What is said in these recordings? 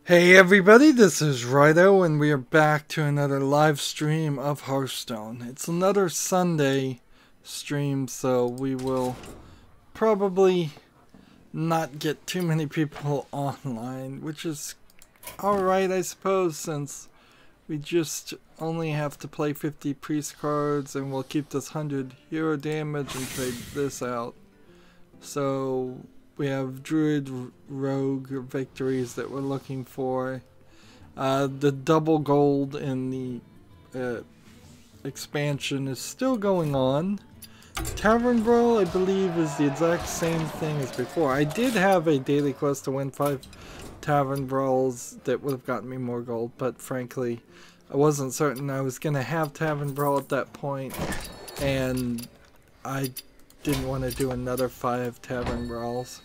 Hey everybody, this is Rydo and we are back to another live stream of Hearthstone. It's another Sunday stream, so we will probably not get too many people online, which is alright I suppose, since we just only have to play 50 priest cards and we'll keep this 100 hero damage and trade this out. So we have Druid Rogue victories that we're looking for. The double gold in the expansion is still going on. Tavern Brawl, I believe, is the exact same thing as before. I did have a daily quest to win 5 Tavern Brawls that would have gotten me more gold, but frankly, I wasn't certain I was going to have Tavern Brawl at that point, and I didn't want to do another 5 Tavern Brawls.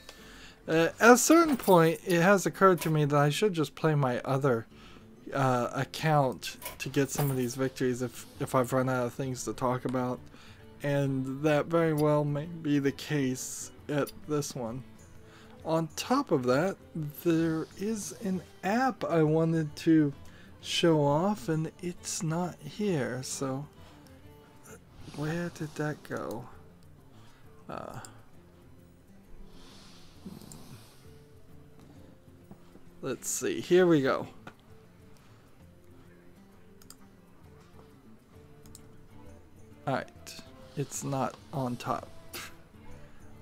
At a certain point, it has occurred to me that I should just play my other account to get some of these victories if I've run out of things to talk about. And that very well may be the case at this one. On top of that, there is an app I wanted to show off, and it's not here, so where did that go? Let's see, here we go. Alright, it's not on top.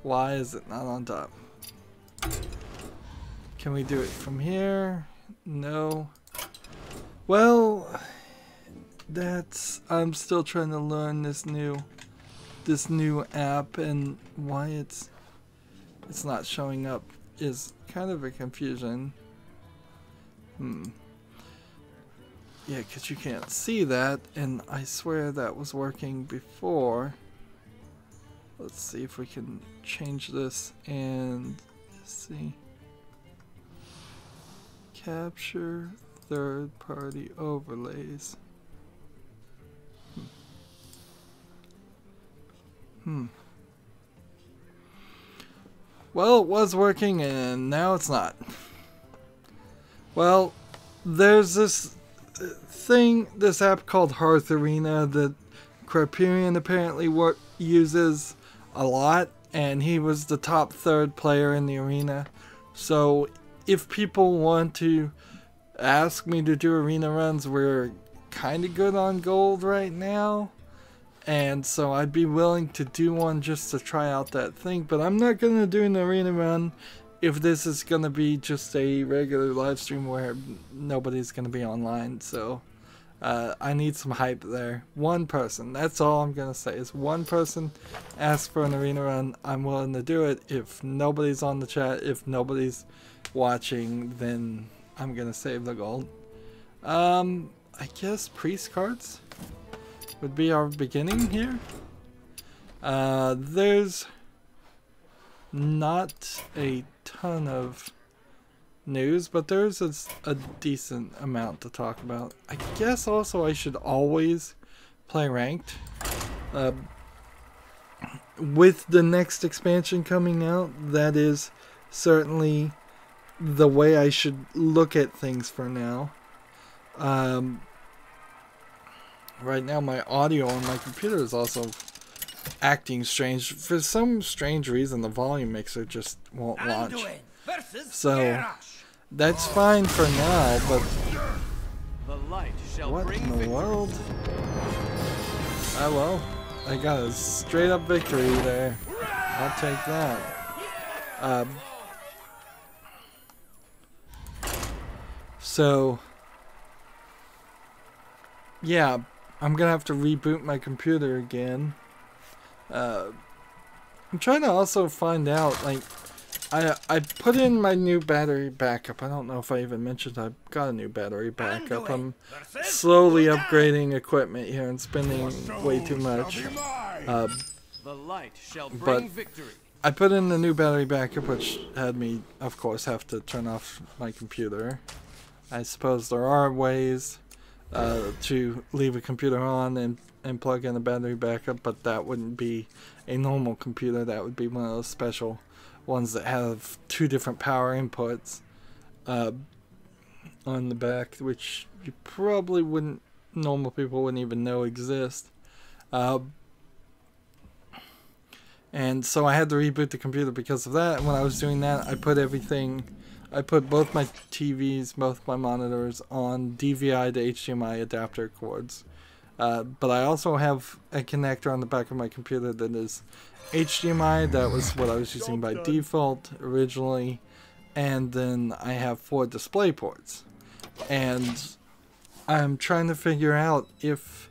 Why is it not on top? Can we do it from here? No. Well, I'm still trying to learn this new app, and why it's not showing up is kind of a confusion. Yeah, because you can't see that, and I swear that was working before. Let's see if we can change this and see. Capture third-party overlays. Well, it was working, and now it's not. Well, there's this app called Hearth Arena that Criterion apparently uses a lot, and he was the top 3rd player in the arena. So if people want to ask me to do arena runs, we're kind of good on gold right now, and so I'd be willing to do one just to try out that thing, but I'm not going to do an arena run if this is going to be just a regular live stream where nobody's going to be online. So I need some hype there. One person, that's all I'm going to say, is one person asks for an arena run, I'm willing to do it. If nobody's on the chat, if nobody's watching, then I'm going to save the gold. I guess priest cards would be our beginning here. There's not a ton of news, but there's a decent amount to talk about. I guess also I should always play ranked. With the next expansion coming out, that is certainly the way I should look at things for now. Right now my audio on my computer is also acting strange. For some strange reason, the volume mixer just won't launch. So that's fine for now, but what in the world? Ah well, I got a straight up victory there. I'll take that. So yeah, I'm gonna have to reboot my computer again. I'm trying to also find out, like, I put in my new battery backup. I don't know if I even mentioned I've got a new battery backup. I'm slowly upgrading equipment here and spending way too much. But I put in the new battery backup, which had me, of course, have to turn off my computer. I suppose there are ways to leave a computer on and plug in a battery backup, but that wouldn't be a normal computer. That would be one of those special ones that have 2 different power inputs. on the back, which you probably wouldn't, normal people wouldn't even know exist. And so I had to reboot the computer because of that. And when I was doing that, I put both my TVs, both my monitors on DVI to HDMI adapter cords. But I also have a connector on the back of my computer that is HDMI. That was what I was using by default originally. And then I have 4 display ports. And I'm trying to figure out if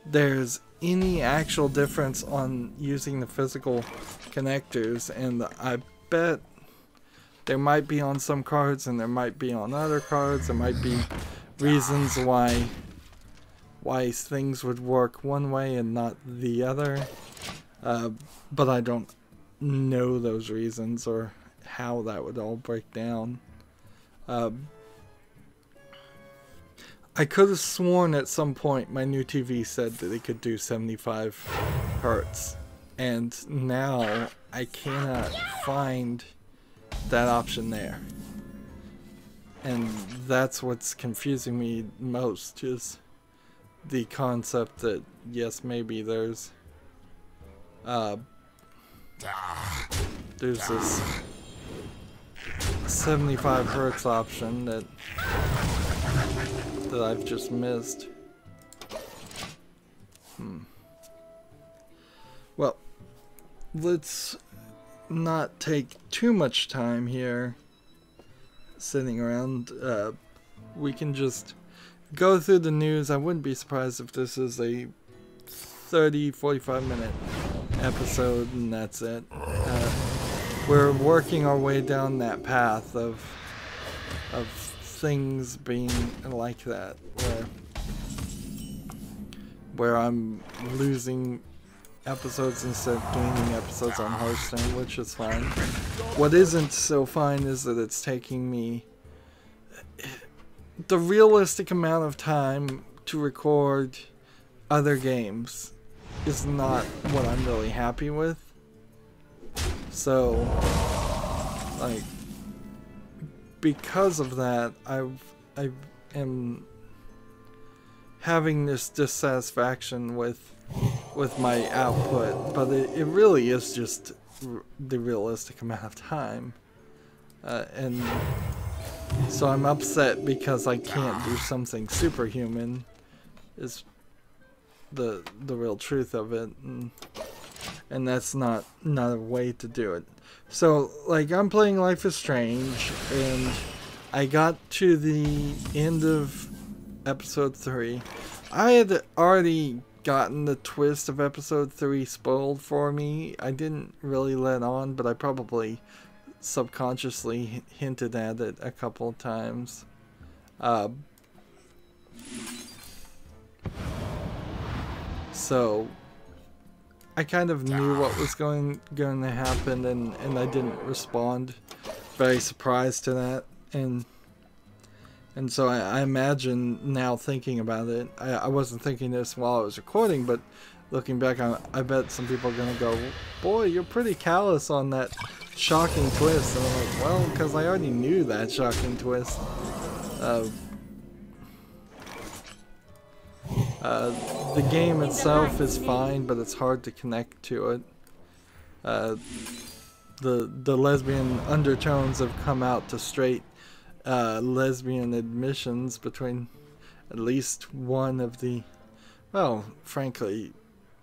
there's any actual difference on using the physical connectors, and I bet there might be on some cards and there might be on other cards. There might be reasons why things would work one way and not the other, but I don't know those reasons or how that would all break down. I could have sworn at some point my new TV said that it could do 75 Hertz, and now I cannot find that option there. And that's what's confusing me most, is the concept that, yes, maybe there's this 75 Hertz option that I've just missed. Well, let's not take too much time here sitting around. We can just go through the news. I wouldn't be surprised if this is a 30-45 minute episode and that's it. We're working our way down that path of things being like that, where I'm losing episodes instead of gaining episodes on Hearthstone, which is fine. What isn't so fine is that it's taking me the realistic amount of time to record other games is not what I'm really happy with. So, like, because of that, I am having this dissatisfaction with my output, but it really is just the realistic amount of time, and so I'm upset because I can't do something superhuman, is the real truth of it, and that's not a way to do it. So, like, I'm playing Life is Strange, and I got to the end of episode 3. I had already gotten the twist of episode 3 spoiled for me. I didn't really let on, but I probably subconsciously hinted at it a couple of times. So I kind of knew what was going to happen, and I didn't respond. Very surprised to that, and so I imagine now thinking about it. I wasn't thinking this while I was recording, but looking back, I bet some people are gonna go, "Boy, you're pretty callous on that shocking twist." And I'm like, well, because I already knew that shocking twist. The game itself is fine, but it's hard to connect to it. The lesbian undertones have come out to straight lesbian admissions between at least one of the, well, frankly,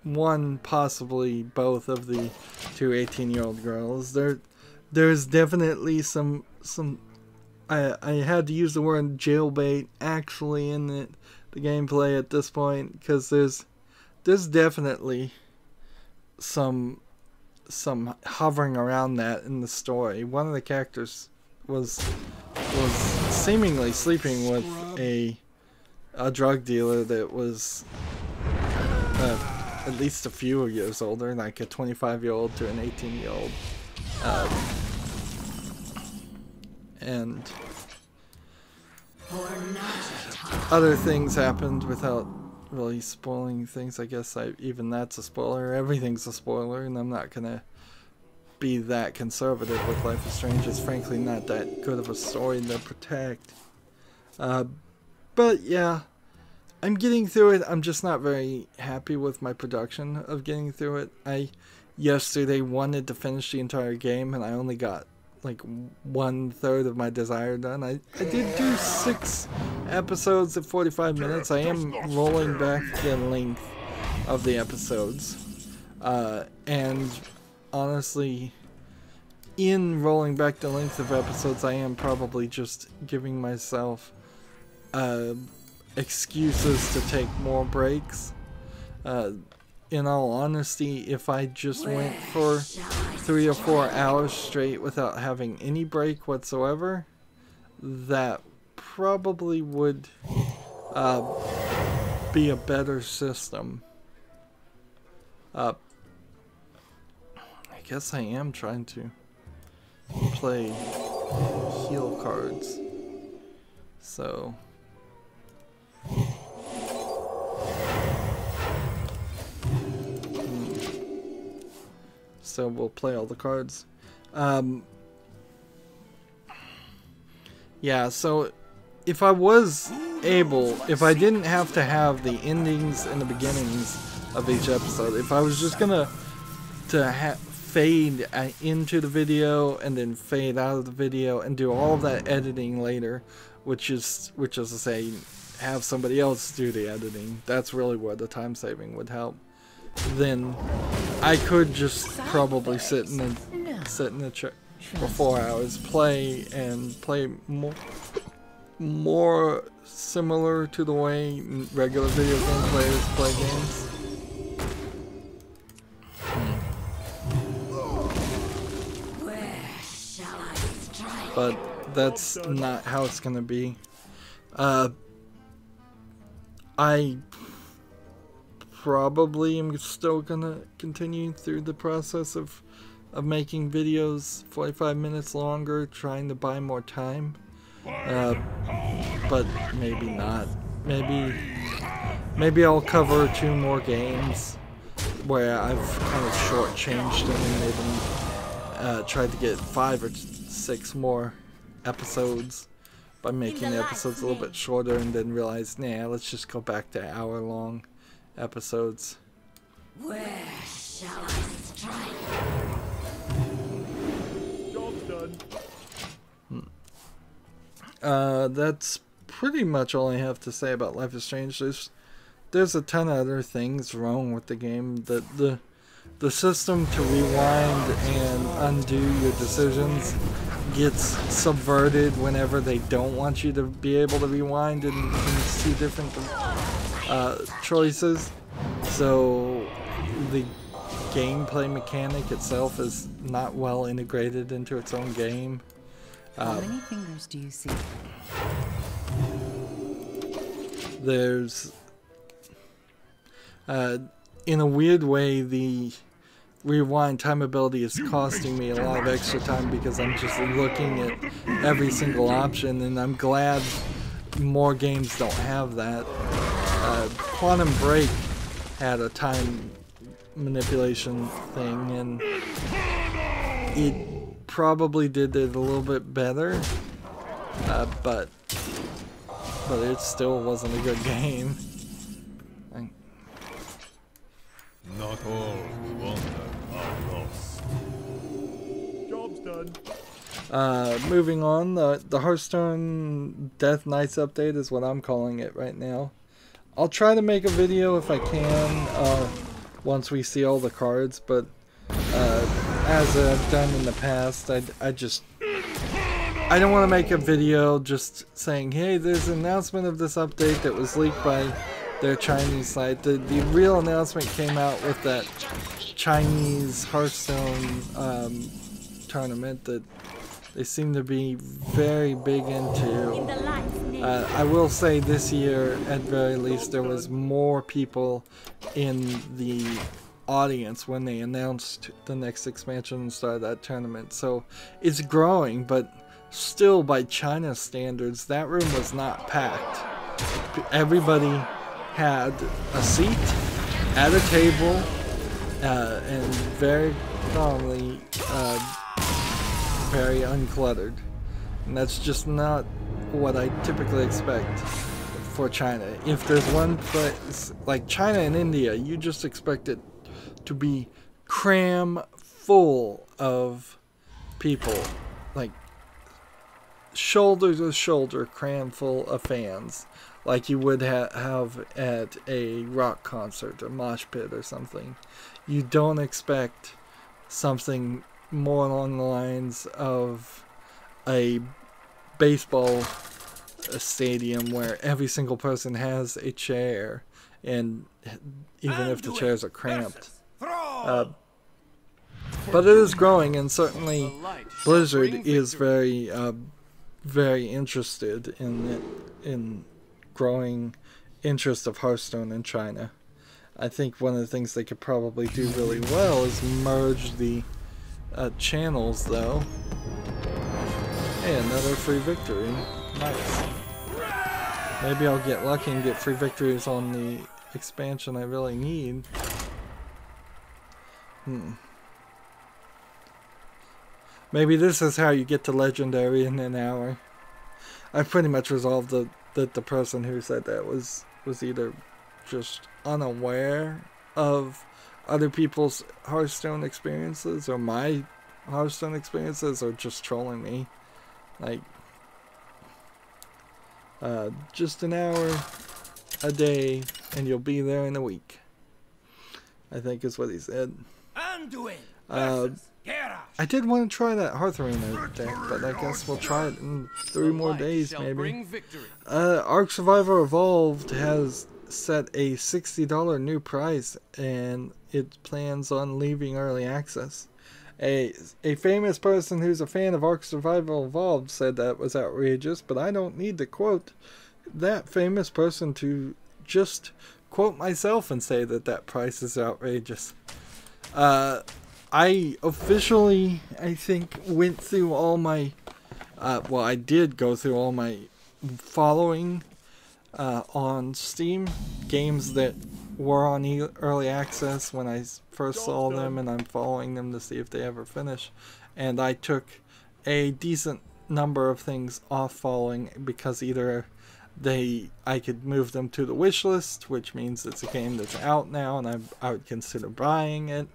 one, possibly both of the two 18-year-old girls. There's definitely some I had to use the word jailbait actually in the gameplay at this point, because there's definitely some hovering around that in the story. One of the characters was seemingly sleeping with a drug dealer that was at least a few years older, like a 25-year-old to an 18-year-old. And other things happened without really spoiling things. I guess even that's a spoiler. Everything's a spoiler, and I'm not gonna be that conservative with Life is Strange. It's frankly not that good of a story to protect. But yeah, I'm getting through it. I'm just not very happy with my production of getting through it. I yesterday wanted to finish the entire game, and I only got like 1/3 of my desire done. I did do 6 episodes at 45 minutes. I am rolling back the length of the episodes. And honestly, in rolling back the length of episodes, I am probably just giving myself excuses to take more breaks. In all honesty, if I just went for 3 or 4 hours straight without having any break whatsoever, that probably would be a better system. I guess I am trying to play heal cards. So so we'll play all the cards. Yeah, so if I was able, if I didn't have to have the endings and the beginnings of each episode, if I was just gonna fade into the video and then fade out of the video and do all of that editing later, which is to say, have somebody else do the editing, that's really where the time saving would help. Then I could just probably sit in the chair for 4 hours, play more similar to the way regular video game players play games. But that's not how it's gonna be. I probably am still gonna continue through the process of making videos 45 minutes longer, trying to buy more time. But maybe not. Maybe I'll cover 2 more games where I've kind of shortchanged them and made them tried to get 5 or 6 more episodes by making the episodes a little bit shorter, and then realize, nah, let's just go back to hour-long episodes. Where shall I strike? Job's done. That's pretty much all I have to say about Life is Strange. There's a ton of other things wrong with the game. The system to rewind and undo your decisions gets subverted whenever they don't want you to be able to rewind and see different choices. So the gameplay mechanic itself is not well integrated into its own game. How many fingers do you see? There's in a weird way, the rewind time ability is costing me a lot of extra time because I'm just looking at every single option, and I'm glad more games don't have that. Quantum Break had a time manipulation thing, and it probably did it a little bit better, but it still wasn't a good game. Not all who wander are lost. Job's done. Moving on, the Hearthstone Death Knights update is what I'm calling it right now. I'll try to make a video if I can once we see all the cards, but as I've done in the past, I don't want to make a video just saying, hey, there's an announcement of this update that was leaked by their Chinese site. The real announcement came out with that Chinese Hearthstone tournament that they seem to be very big into. I will say this year, at very least, there was more people in the audience when they announced the next expansion and started that tournament. So it's growing, but still by China standards, that room was not packed. Everybody had a seat at a table, and very probably very uncluttered. And that's just not what I typically expect for China. If there's one place, like China and India, you just expect it to be cram full of people. Like, shoulder to shoulder cram full of fans. Like you would have at a rock concert, a mosh pit or something. You don't expect something more along the lines of a baseball stadium where every single person has a chair, and even if the chairs are cramped. But it is growing, and certainly Blizzard is very interested in growing interest of Hearthstone in China. I think one of the things they could probably do really well is merge the channels, though. Hey, another free victory. Nice. Maybe I'll get lucky and get free victories on the expansion I really need. Maybe this is how you get to Legendary in an hour. I pretty much resolved that the person who said that was either just unaware of other people's Hearthstone experiences, or my Hearthstone experiences, or just trolling me. Like, just an hour a day and you'll be there in a week, I think is what he said. I did want to try that Hearth Arena deck, but I guess we'll try it in 3 more days, maybe. Ark Survivor Evolved has set a $60 new price, and it plans on leaving early access. A famous person who's a fan of Ark Survival Evolved said that was outrageous, but I don't need to quote that famous person to just quote myself and say that that price is outrageous. I officially, I think, went through all my, well, I did go through all my following on Steam, games that were on early access when I first saw them, and I'm following them to see if they ever finish. And I took a decent number of things off following because either I could move them to the wish list, which means it's a game that's out now and I would consider buying it.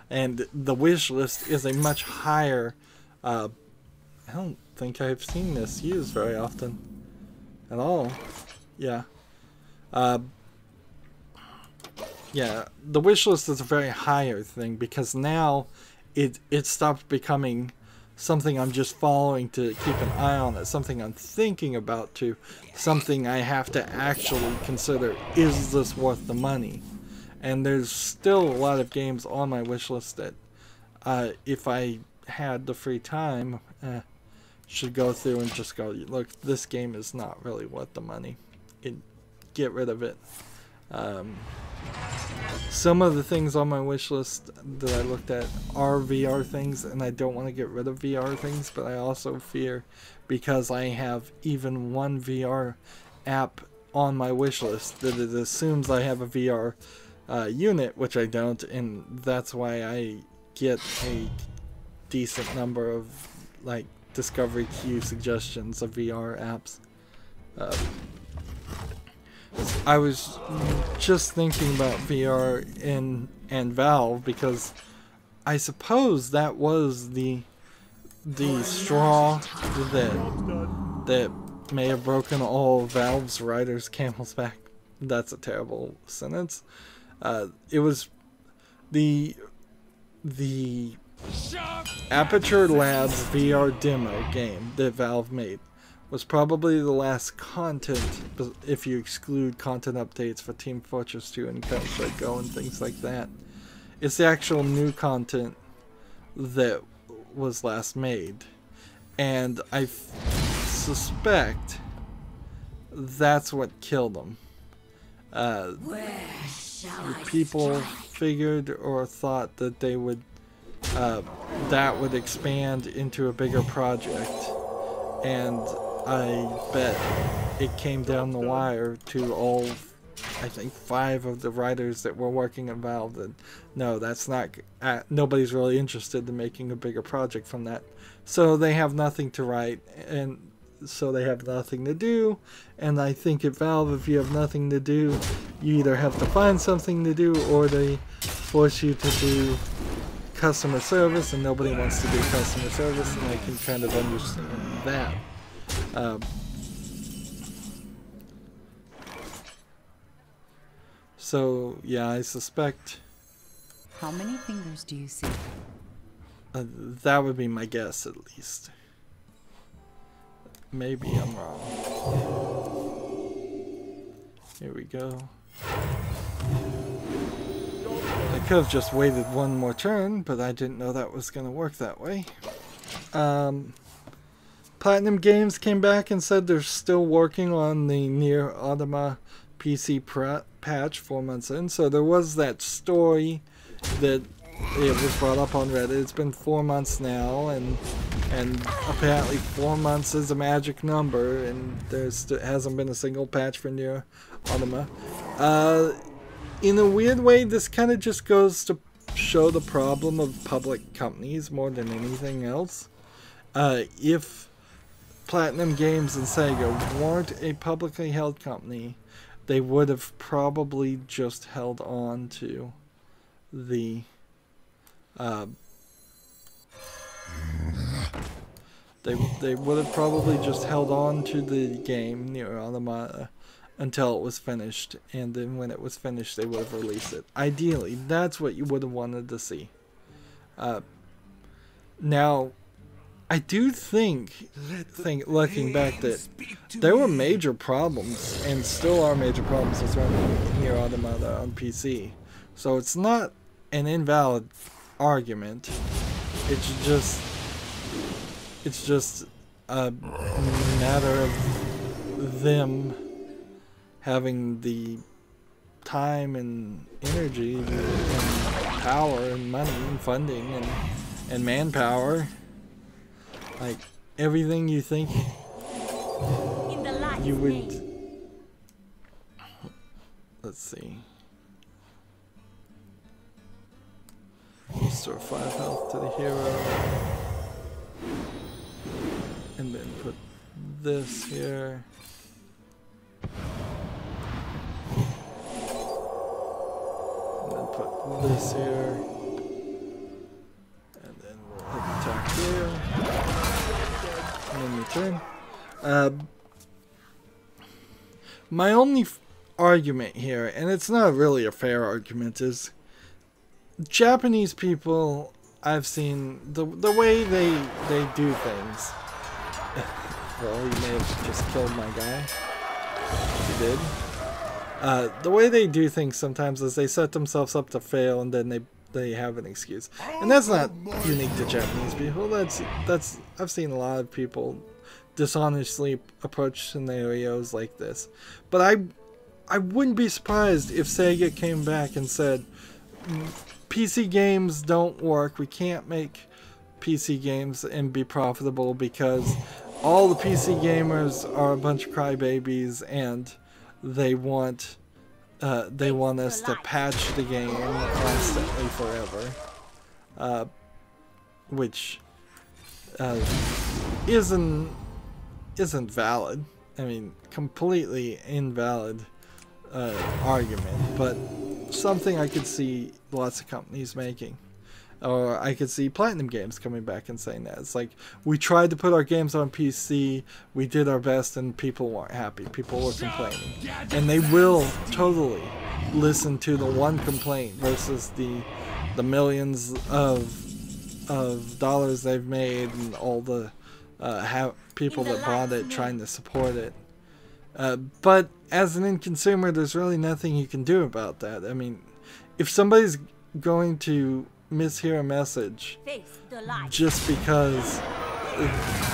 And the wish list is a much higher, I don't think I've seen this used very often at all. Yeah. Yeah, the wish list is a very higher thing because now it stopped becoming something I'm just following to keep an eye on. It's something I'm thinking about, to something I have to actually consider, is this worth the money? And there's still a lot of games on my wish list that if I had the free time, should go through and just go, look, this game is not really worth the money. Get rid of it. Some of the things on my wish list that I looked at are VR things, and I don't want to get rid of VR things, but I also fear, because I have even one VR app on my wish list, that it assumes I have a VR unit, which I don't, and that's why I get a decent number of like discovery queue suggestions of VR apps. I was just thinking about VR and Valve, because I suppose that was the straw that may have broken all Valve's riders' camel's back. That's a terrible sentence. It was the Aperture Labs VR demo game that Valve made was probably the last content, if you exclude content updates for Team Fortress 2 and Counter-Strike Go and things like that. It's the actual new content that was last made, and I suspect that's what killed them. People figured or thought that they would that would expand into a bigger project, and I bet it came down the wire to all, I think, 5 of the writers that were working at Valve that no, that's not, nobody's really interested in making a bigger project from that, so they have nothing to write, and so they have nothing to do. And I think at Valve, if you have nothing to do, you either have to find something to do, or they force you to do customer service, and nobody wants to do customer service, and I can kind of understand that. So yeah, I suspect How many fingers do you see? that would be my guess, at least. Maybe I'm wrong. Here we go. I could have just waited one more turn, but I didn't know that was going to work that way. Platinum Games came back and said they're still working on the Nier Automata PC patch 4 months in. So there was that story that it was brought up on Reddit. It's been 4 months now, and apparently 4 months is a magic number, and there hasn't been a single patch for Nier Automata. In a weird way, this kind of just goes to show the problem of public companies more than anything else. If Platinum Games and Sega weren't a publicly held company, they would have probably just held on to the they would have probably just held on to the game Nier Automata until it was finished, and then when it was finished, they would have released it. Ideally, that's what you would have wanted to see. Now, I do think looking back, that there were major problems, and still are major problems with running Nier Automata on PC. So it's not an invalid argument. It's just a matter of them having the time and energy and power and money and funding and manpower. Like, everything you think you would... Let's see. Restore 5 health to the hero. And then put this here. And then put this here. And then we'll hit attack here. And then return. My only argument here, and it's not really a fair argument, is Japanese people, I've seen the way they do things. Well, he may have just killed my guy. He did. The way they do things sometimes is they set themselves up to fail, and then they have an excuse. And that's not unique to Japanese people. That's I've seen a lot of people dishonestly approach scenarios like this. But I wouldn't be surprised if Sega came back and said, PC games don't work. We can't make PC games and be profitable because all the PC gamers are a bunch of crybabies, and they want us to patch the game constantly forever, which isn't valid. I mean, completely invalid argument, but something I could see lots of companies making. Or I could see Platinum Games coming back and saying that. It's like, we tried to put our games on PC, we did our best, and people weren't happy. People were complaining. And they will totally listen to the one complaint versus the millions of dollars they've made and all the people that bought it trying to support it. But as an end consumer, there's really nothing you can do about that. I mean, if somebody's going to mishear a message just because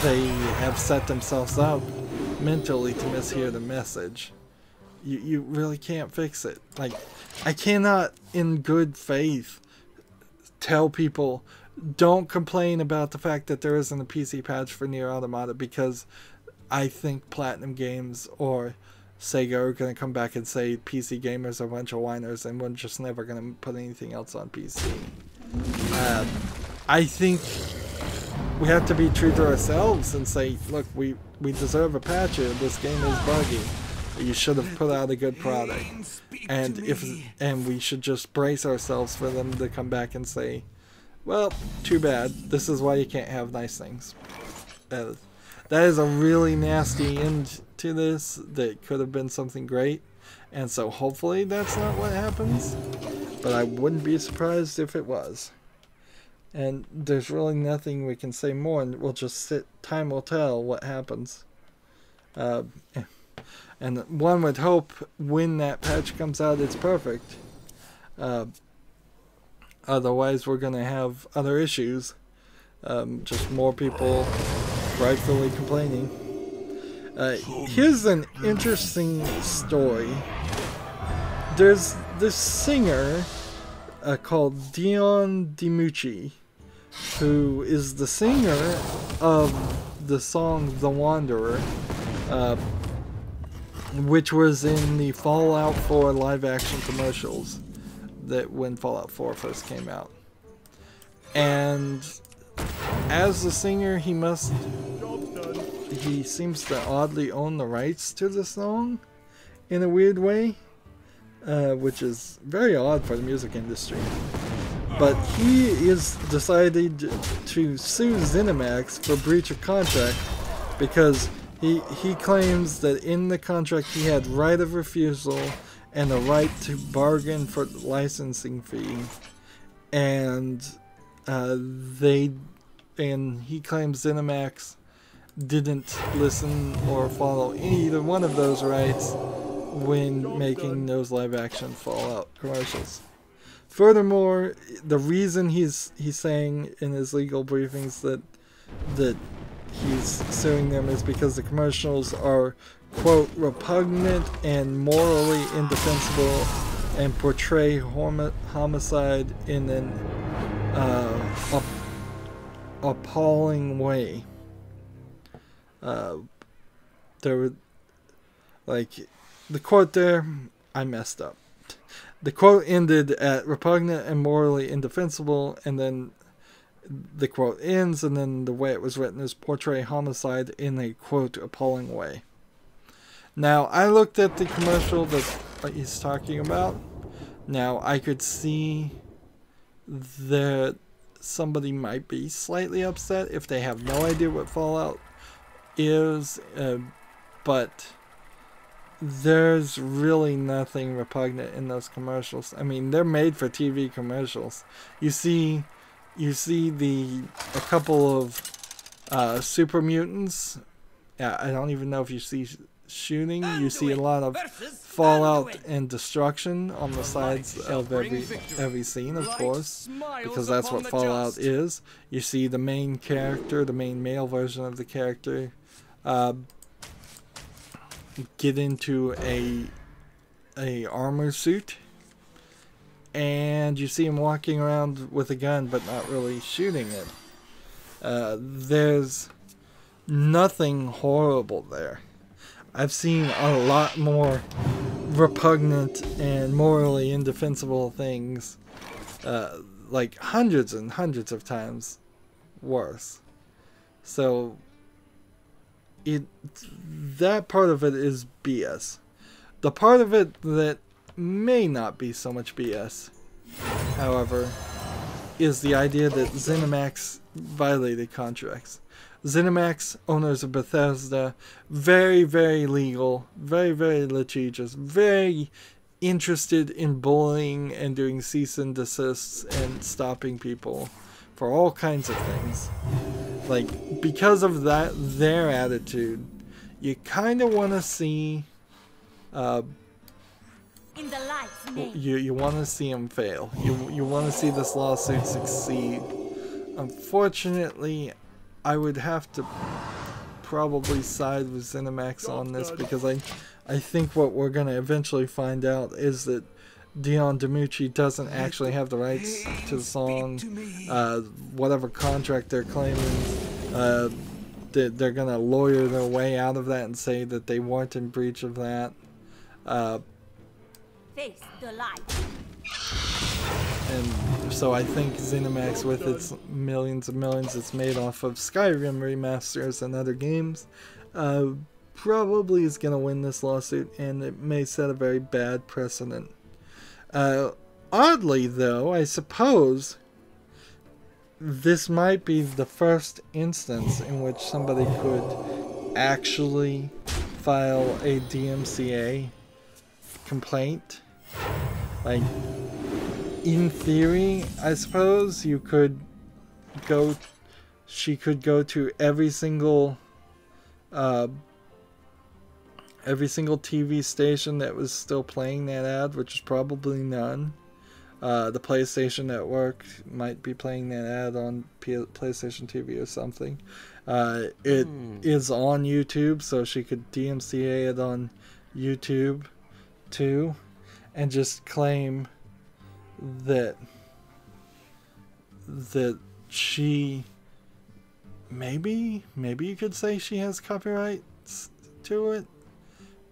they have set themselves up mentally to mishear the message, you really can't fix it. Like, I cannot in good faith tell people, don't complain about the fact that there isn't a PC patch for Nier Automata, because I think Platinum Games or Sega are going to come back and say PC gamers are a bunch of whiners and we're just never going to put anything else on PC. I think we have to be true to ourselves and say, look, we we deserve a patch here. This game is buggy. You should have put out a good product. And we should just brace ourselves for them to come back and say, well, too bad. This is why you can't have nice things. That is a really nasty end to this. That could have been something great. And so hopefully that's not what happens. But I wouldn't be surprised if it was. And there's really nothing we can say more. And we'll just sit. Time will tell what happens. And one would hope when that patch comes out, it's perfect. Otherwise, we're going to have other issues. Just more people rightfully complaining. Here's an interesting story. There's this singer called Dion DiMucci, who is the singer of the song The Wanderer, which was in the Fallout 4 live-action commercials that when Fallout 4 first came out. And as the singer, he seems to oddly own the rights to the song in a weird way, which is very odd for the music industry. But he is decided to sue ZeniMax for breach of contract because he claims that in the contract he had right of refusal and a right to bargain for the licensing fee, and he claims ZeniMax didn't listen or follow either one of those rights when making those live-action Fallout commercials. Furthermore, the reason he's saying in his legal briefings that he's suing them is because the commercials are, quote, repugnant and morally indefensible and portray homicide in an appalling way. There were, like, the quote there, I messed up. The quote ended at repugnant and morally indefensible, and then the quote ends, and then the way it was written is portray homicide in a, quote, appalling way. Now, I looked at the commercial that he's talking about. Now, I could see that somebody might be slightly upset if they have no idea what Fallout is, but there's really nothing repugnant in those commercials. I mean, they're made for TV commercials. You see a couple of super mutants. Yeah, I don't even know if you see shooting. You see a lot of fallout and destruction on the sides of every scene, of course, because that's what Fallout is. You see the main character, the main male version of the character, get into a armor suit, and you see him walking around with a gun but not really shooting it. There's nothing horrible there. I've seen a lot more repugnant and morally indefensible things, like hundreds and hundreds of times worse. So that part of it is BS. The part of it that may not be so much BS, however, is the idea that ZeniMax violated contracts. ZeniMax, owners of Bethesda, very, very legal, very, very litigious, very interested in bullying and doing cease and desists and stopping people for all kinds of things. Like, because of that, their attitude, you kind of want to see, you want to see them fail. You want to see this lawsuit succeed. Unfortunately, I would have to probably side with ZeniMax on this, because I think what we're going to eventually find out is that Dion DiMucci doesn't actually have the rights to the song. Whatever contract they're claiming, they're going to lawyer their way out of that and say that they weren't in breach of that. Face the light. And so I think ZeniMax, with its millions and millions it's made off of Skyrim remasters and other games, probably is going to win this lawsuit, and it may set a very bad precedent. Oddly, though, I suppose this might be the first instance in which somebody could actually file a DMCA complaint. Like, in theory, I suppose you could go, she could go to every single TV station that was still playing that ad, which is probably none. The PlayStation Network might be playing that ad on PlayStation TV or something. It is on YouTube, so she could DMCA it on YouTube too, and just claim that she maybe you could say she has copyrights to it,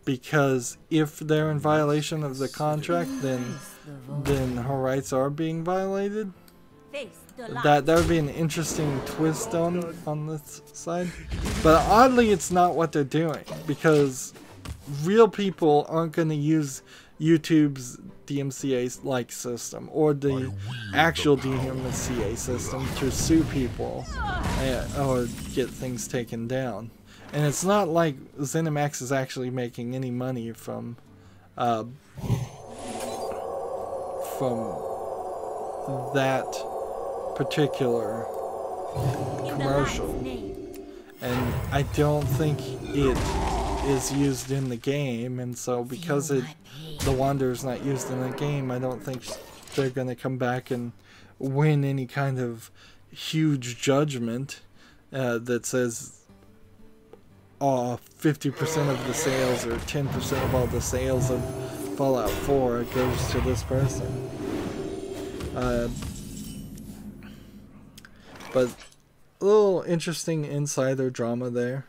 because if they're in violation of the contract, then her rights are being violated. That would be an interesting twist on this side. But oddly, it's not what they're doing, because real people aren't going to use YouTube's DMCA-like system or the actual DMCA system to sue people or get things taken down. And it's not like ZeniMax is actually making any money from that particular commercial. And I don't think it is used in the game, and so because the Wanderer's not used in the game, I don't think they're going to come back and win any kind of huge judgment that says 50% of the sales or 10% of all the sales of Fallout 4 goes to this person. But a little interesting insider drama there.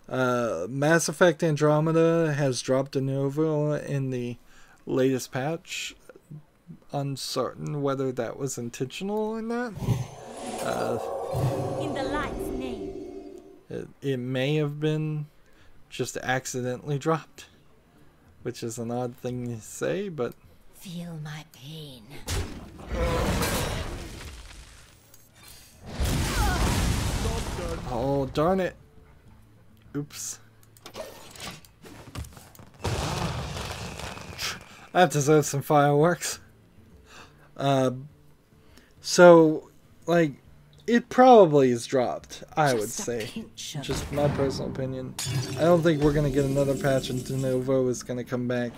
Mass Effect Andromeda has dropped de novo in the latest patch. Uncertain whether that was intentional or not. In the light's name. It may have been just accidentally dropped, which is an odd thing to say, but Feel my pain. oh darn it. Oops. That deserves some fireworks. So, like, it probably is dropped, I would say. Just my personal opinion. I don't think we're going to get another patch and de novo is going to come back.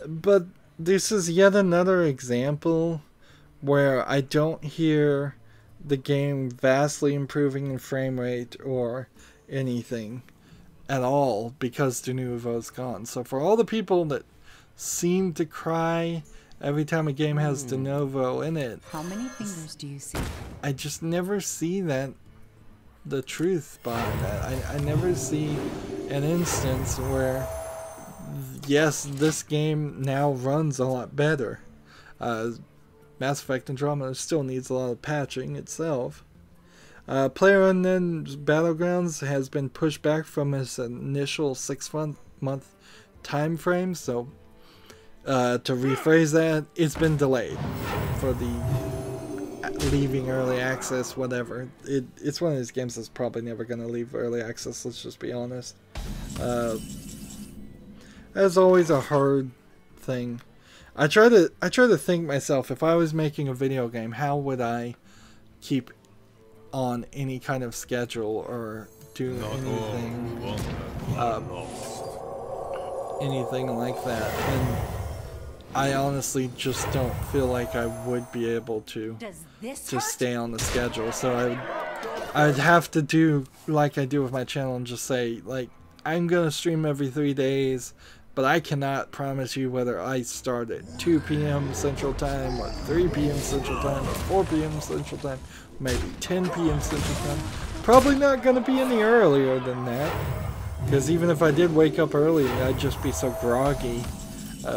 But this is yet another example where I don't hear the game vastly improving in frame rate or anything at all because de novo's gone. So for all the people that seem to cry every time a game has de novo in it, How many fingers do you see? I just never see the truth behind that. I never see an instance where, yes, this game now runs a lot better. Mass Effect Andromeda still needs a lot of patching itself. PlayerUnknown's Battlegrounds has been pushed back from its initial 6-month time frame, so to rephrase that, it's been delayed for the leaving early access, whatever. It's one of these games that's probably never going to leave early access, let's just be honest. That's always a hard thing. I try to think myself, if I was making a video game, how would I keep on any kind of schedule or do anything like that, and I honestly just don't feel like I would be able to stay on the schedule. So I'd have to do like I do with my channel and just say, like, I'm gonna stream every 3 days, but I cannot promise you whether I start at 2 p.m. Central Time or 3 p.m. Central Time or 4 p.m. Central Time, maybe 10 p.m. Central Time. Probably not going to be any earlier than that, because even if I did wake up early, I'd just be so groggy.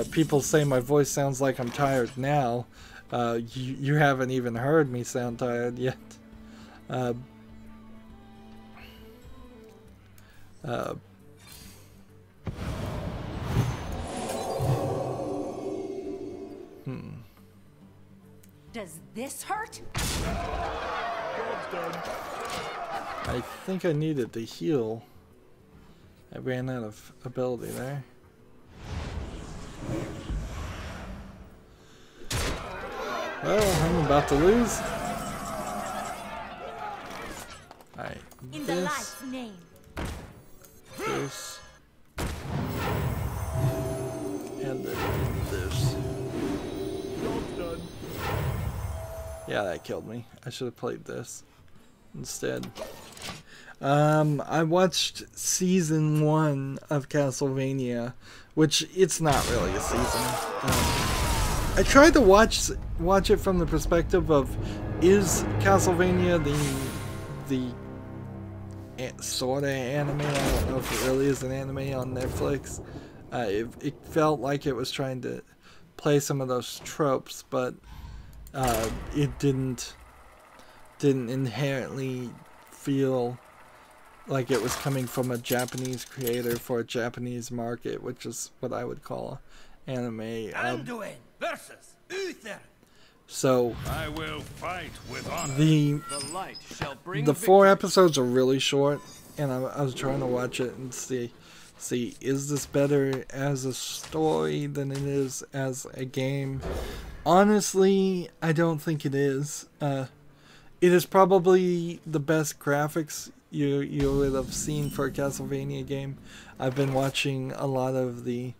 People say my voice sounds like I'm tired now. You haven't even heard me sound tired yet. Uh, Does this hurt? Job's done. I think I needed to heal. I ran out of ability there. Well, I'm about to lose. Alright, In the light's name. this, and then this. Job's done. Yeah, that killed me. I should have played this instead. I watched season 1 of Castlevania, which it's not really a season. I tried to watch it from the perspective of, is Castlevania the sort of anime? I don't know if it really is an anime on Netflix. It felt like it was trying to play some of those tropes, but it didn't inherently feel like it was coming from a Japanese creator for a Japanese market, which is what I would call anime. Anduin versus Uther. So I will fight with honor. the light shall bring 4 episodes are really short, and I was trying to watch it and see is this better as a story than it is as a game. Honestly, I don't think it is. It is probably the best graphics you would have seen for a Castlevania game. I've been watching a lot of the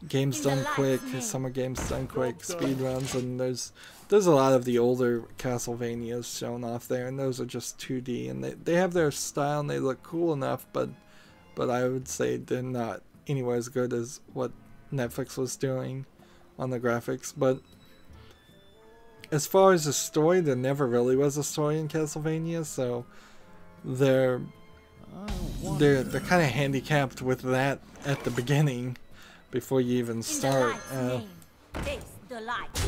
Games Done Quick, Summer Games Done Quick speedruns, and there's a lot of the older Castlevanias shown off there, and those are just 2D, and they have their style and they look cool enough, but I would say they're not anywhere as good as what Netflix was doing on the graphics. But as far as the story, there never really was a story in Castlevania, so they're kind of handicapped with that at the beginning before you even start. Face the light.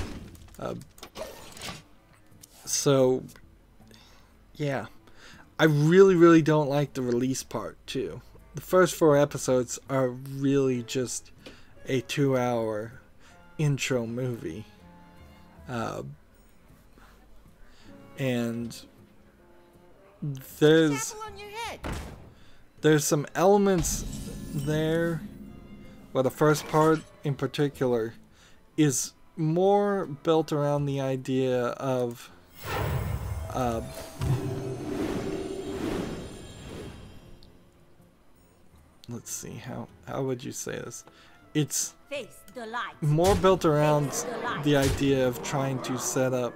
So yeah, I really don't like the release part too. The first 4 episodes are really just a 2-hour intro movie, and there's some elements there, but the first part in particular is more built around the idea of let's see, how would you say this? It's Face the light. more built around the idea of trying to set up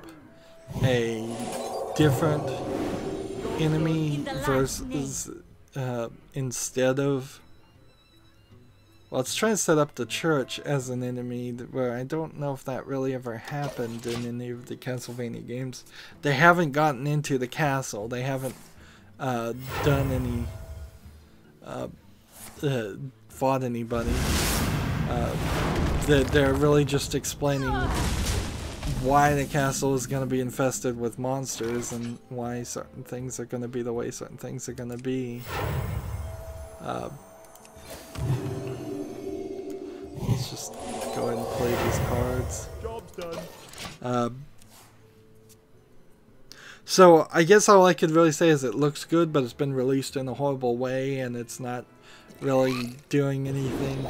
a different enemy versus instead of, well, it's trying to set up the church as an enemy, where I don't know if that really ever happened in any of the Castlevania games. They haven't gotten into the castle. They haven't done any fought anybody. They're really just explaining why the castle is going to be infested with monsters and why certain things are going to be the way certain things are going to be. Let's just go ahead and play these cards. Job's done. So I guess all I could really say is it looks good, but it's been released in a horrible way, and it's not really doing anything.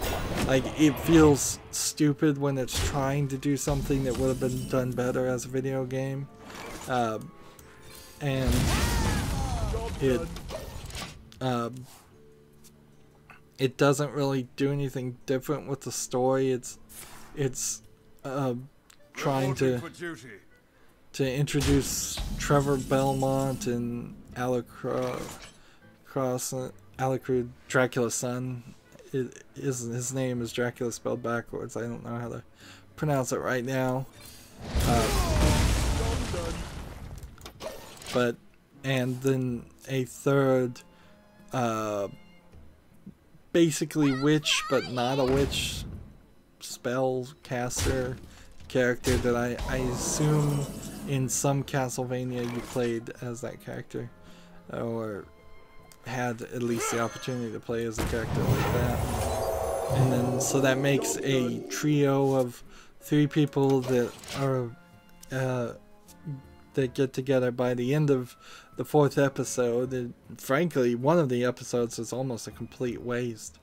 Like, it feels stupid when it's trying to do something that would have been done better as a video game. And it doesn't really do anything different with the story. It's trying to introduce Trevor Belmont and Alucard, Dracula's son. His name is Dracula spelled backwards. I don't know how to pronounce it right now. And then a third, basically witch, but not a witch, spell caster character that I assume in some Castlevania you played as that character, or had at least the opportunity to play as a character like that. And then so that makes a trio of 3 people that are that get together by the end of the 4th episode. And frankly, one of the episodes is almost a complete waste.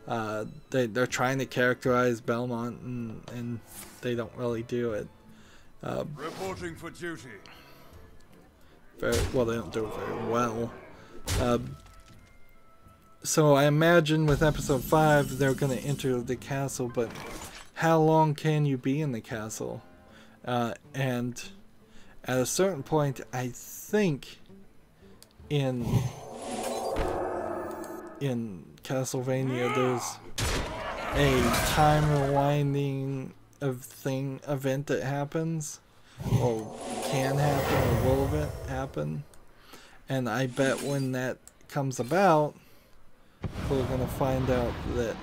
They're trying to characterize Belmont and they don't really do it. Reporting for duty. Well, they don't do it very well. So I imagine with episode 5 they're going to enter the castle, but how long can you be in the castle? And at a certain point, I think in Castlevania there's a time rewinding event that happens, or can happen, or will it happen. And I bet when that comes about, we're gonna find out that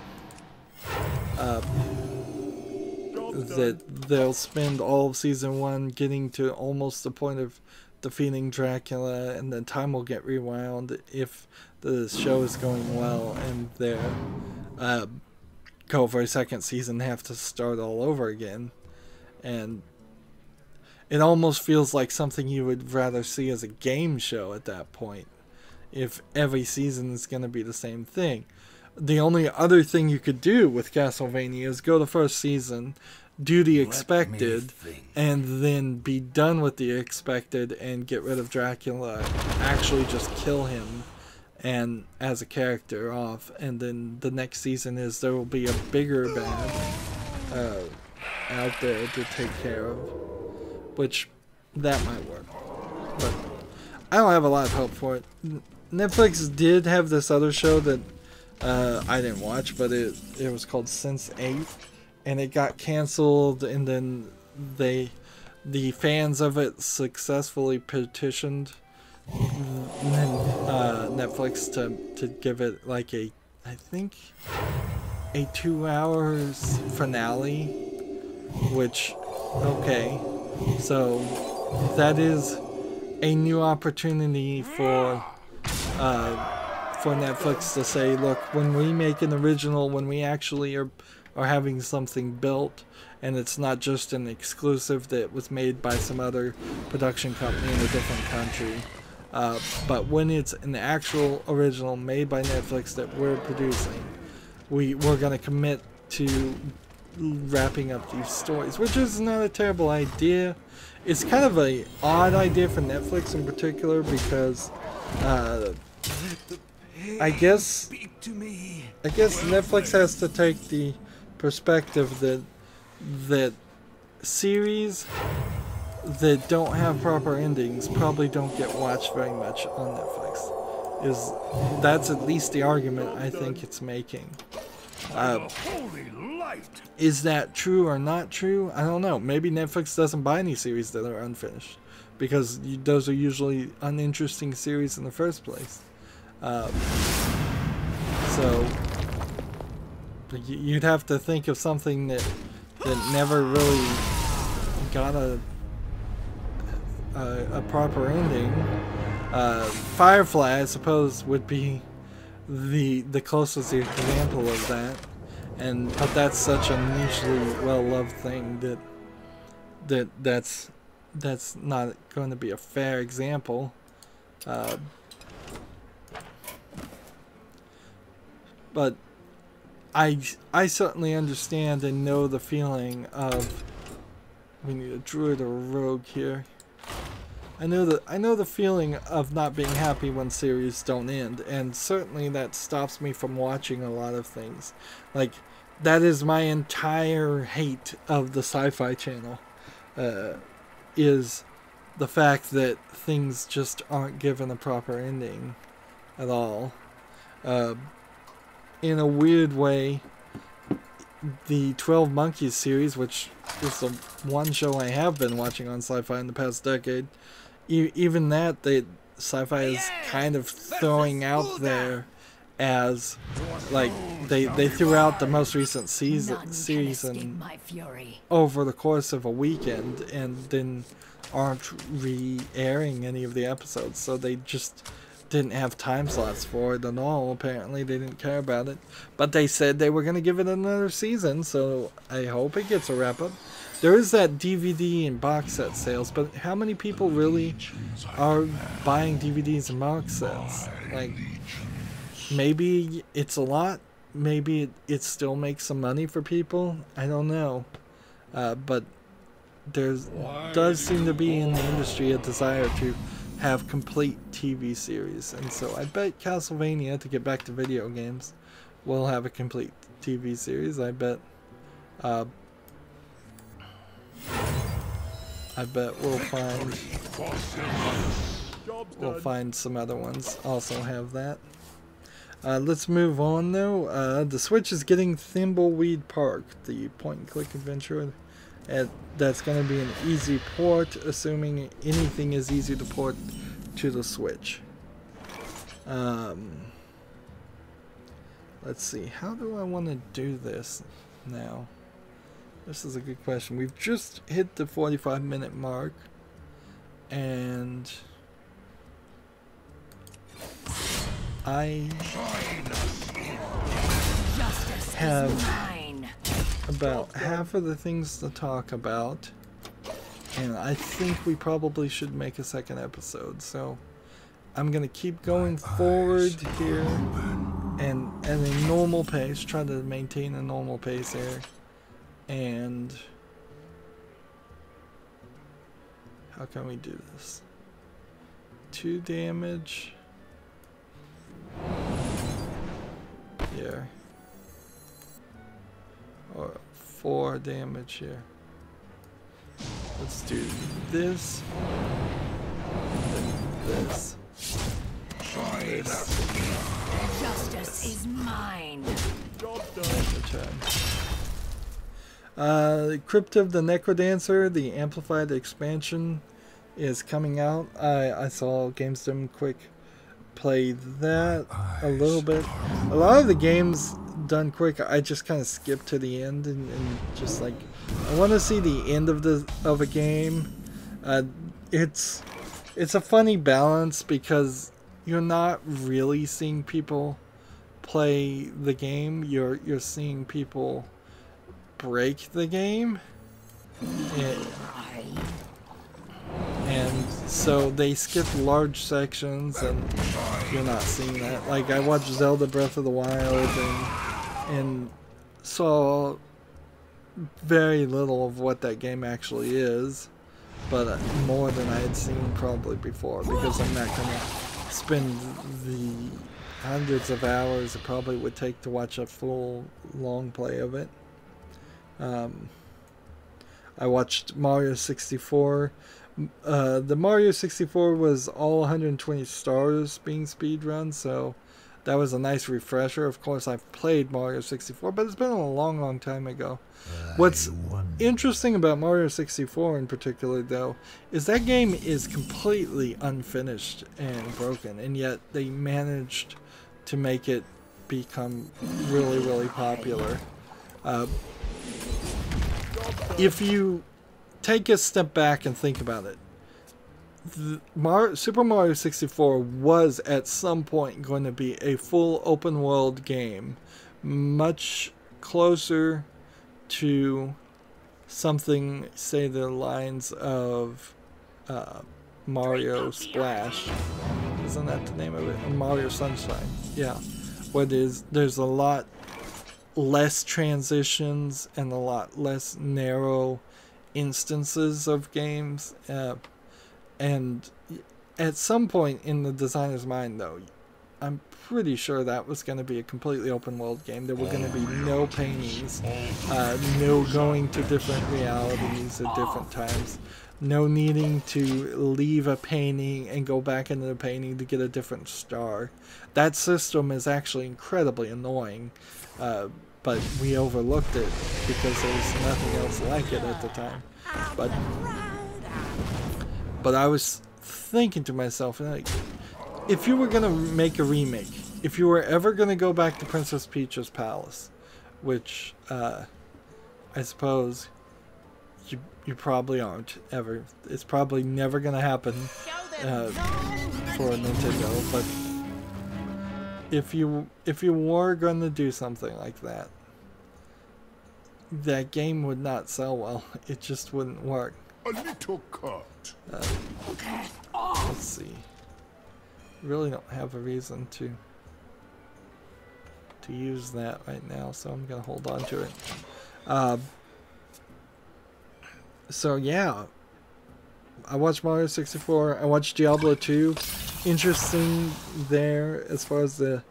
that they'll spend all of season 1 getting to almost the point of defeating Dracula, and then time will get rewound if the show is going well, and they're go for a second season, have to start all over again. And it almost feels like something you would rather see as a game show at that point, if every season is going to be the same thing. The only other thing you could do with Castlevania is go the first season, do the expected, and then be done with the expected and get rid of Dracula, actually just kill him and as a character off, and then the next season is there will be a bigger bad out there to take care of, which that might work, but I don't have a lot of hope for it. Netflix did have this other show that I didn't watch, but it was called Sense8, and it got canceled, and then the fans of it successfully petitioned Netflix to give it like I think a 2 hours finale, which, okay, so that is a new opportunity for Netflix to say, look, when we make an original, when we actually are having something built, and it's not just an exclusive that was made by some other production company in a different country, but when it's an actual original made by Netflix that we're producing, we're going to commit to wrapping up these stories, which is not a terrible idea. It's kind of a odd idea for Netflix in particular, because I guess Netflix has to take the perspective that series that don't have proper endings probably don't get watched very much on Netflix. That's at least the argument I think it's making. Is that true or not true? I don't know. Maybe Netflix doesn't buy any series that are unfinished, because those are usually uninteresting series in the first place. So you'd have to think of something that never really got a proper ending. Firefly, I suppose, would be the closest example of that, but that's such a nichely well-loved thing that's not going to be a fair example. But I certainly understand and know the feeling of, we need a druid or a rogue here. I know the feeling of not being happy when series don't end, and certainly that stops me from watching a lot of things. Like, that is my entire hate of the Sci-Fi Channel, is the fact that things just aren't given a proper ending at all. In a weird way, the 12 Monkeys series, which is the one show I have been watching on Sci-Fi in the past decade, even that Sci-Fi is kind of throwing out there as, like, they threw out the most recent season over the course of a weekend, and then aren't re-airing any of the episodes, so they just didn't have time slots for it at all. Apparently they didn't care about it, but they said they were going to give it another season, so I hope it gets a wrap up. There is that DVD and box set sales, but how many people really are buying DVDs and box sets? Like, maybe it's a lot, maybe it still makes some money for people, I don't know, but there does seem to be in the industry a desire to have complete TV series, and so I bet Castlevania, to get back to video games, will have a complete TV series. I bet we'll find some other ones also have that. Let's move on though. The Switch is getting Thimbleweed Park, the point-and-click adventure. That's going to be an easy port, assuming anything is easy to port to the Switch. Let's see, how do I want to do this now? This is a good question. We've just hit the 45-minute mark, and I have about half of the things to talk about, and I think we probably should make a second episode, so I'm gonna keep going forward here and at a normal pace, try to maintain a normal pace here. And how can we do this? 2 damage here, or 4 damage here. Let's do this, this. Justice is mine. Crypt of the Necrodancer, the amplified expansion, is coming out. I saw GamesDem Quick play that a little bit. A lot of the games done quick, I just kind of skip to the end and just like, I want to see the end of a game. It's a funny balance because you're not really seeing people play the game. You're seeing people break the game, and so they skip large sections, and you're not seeing that. Like, I watched Zelda Breath of the Wild and saw very little of what that game actually is, but more than I had seen probably before, because I'm not gonna spend the hundreds of hours it probably would take to watch a full long play of it. I watched Mario 64. The Mario 64 was all 120 stars being speedrun, so that was a nice refresher. Of course, I've played Mario 64, but it's been a long time ago. What's interesting about Mario 64 in particular, though, is that game is completely unfinished and broken, and yet they managed to make it become really popular. If you take a step back and think about it, Super Mario 64 was at some point going to be a full open world game, much closer to something, say, the lines of Mario Splash. Isn't that the name of it? Mario Sunshine. Yeah, where there's a lot less transitions and a lot less narrow instances of games, and at some point in the designer's mind, though, I'm pretty sure that was going to be a completely open world game. There were going to be no paintings, no going to different realities at different times, no needing to leave a painting and go back into the painting to get a different star. That system is actually incredibly annoying, but we overlooked it because there was nothing else like it at the time. But I was thinking to myself, like, if you were going to make a remake, if you were ever going to go back to Princess Peach's Palace, which I suppose you probably aren't ever, it's probably never going to happen for Nintendo, but if you were going to do something like that, that game would not sell well. It just wouldn't work. A little cut. Let's see. Really don't have a reason to use that right now, so I'm gonna hold on to it. So yeah, I watched Mario 64. I watched Diablo 2. Interesting there as far as the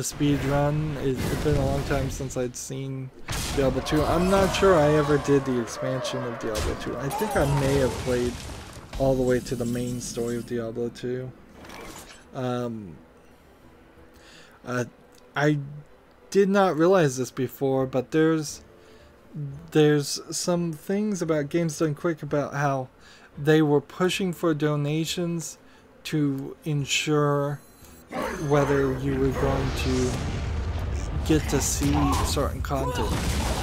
speed run. It's been a long time since I'd seen Diablo 2. I'm not sure I ever did the expansion of Diablo 2. I think I may have played all the way to the main story of Diablo 2. I did not realize this before, but there's some things about Games Done Quick about how they were pushing for donations to ensure whether you were going to get to see certain content.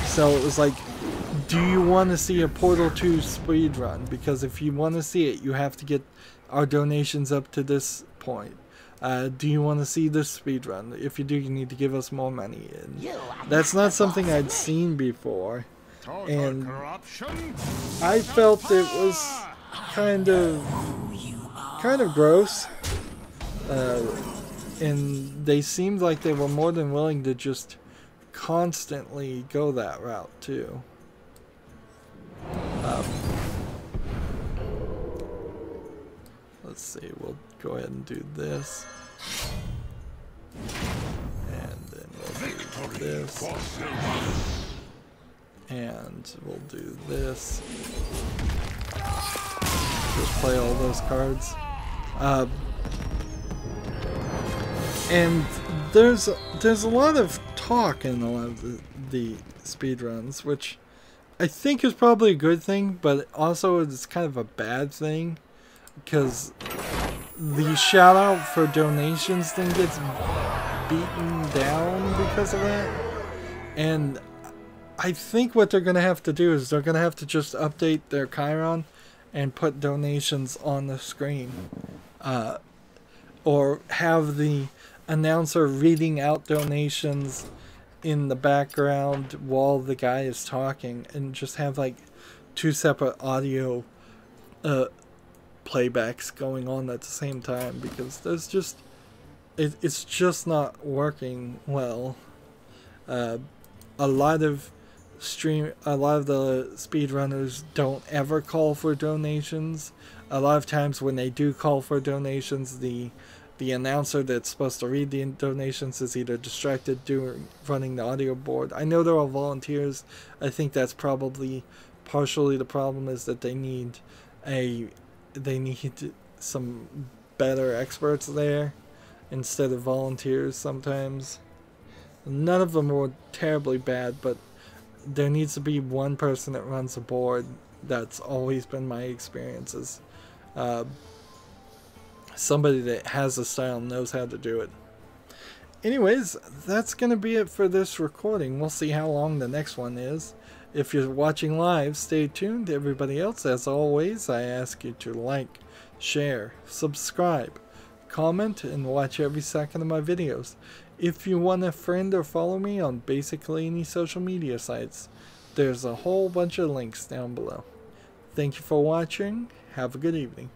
So it was like, do you want to see a Portal 2 speedrun? Because if you want to see it, you have to get our donations up to this point. Do you want to see this speedrun? If you do, you need to give us more money. And that's not something I'd seen before. And I felt it was kind of gross. And they seemed like they were more than willing to just constantly go that route too. Let's see, we'll go ahead and do this. And then we'll do this. And we'll do this. Just play all those cards. And there's a lot of talk in a lot of the speedruns, which I think is probably a good thing, but also it's kind of a bad thing, because the shout out for donations thing gets beaten down because of that. And I think what they're going to have to do is they're going to have to just update their Chiron and put donations on the screen. Or have the announcer reading out donations in the background while the guy is talking, and just have like 2 separate audio playbacks going on at the same time, because there's just it's just not working well. A lot of the speedrunners don't ever call for donations. A lot of times when they do call for donations, the announcer that's supposed to read the donations is either distracted running the audio board. I know they're all volunteers. I think that's probably partially the problem, is that they need some better experts there instead of volunteers sometimes. None of them were terribly bad, but there needs to be one person that runs the board. That's always been my experiences. Somebody that has a style and knows how to do it. Anyways, that's going to be it for this recording. We'll see how long the next one is. If you're watching live, stay tuned. Everybody else, as always, I ask you to like, share, subscribe, comment, and watch every second of my videos. If you want to friend or follow me on basically any social media sites, there's a whole bunch of links down below. Thank you for watching. Have a good evening.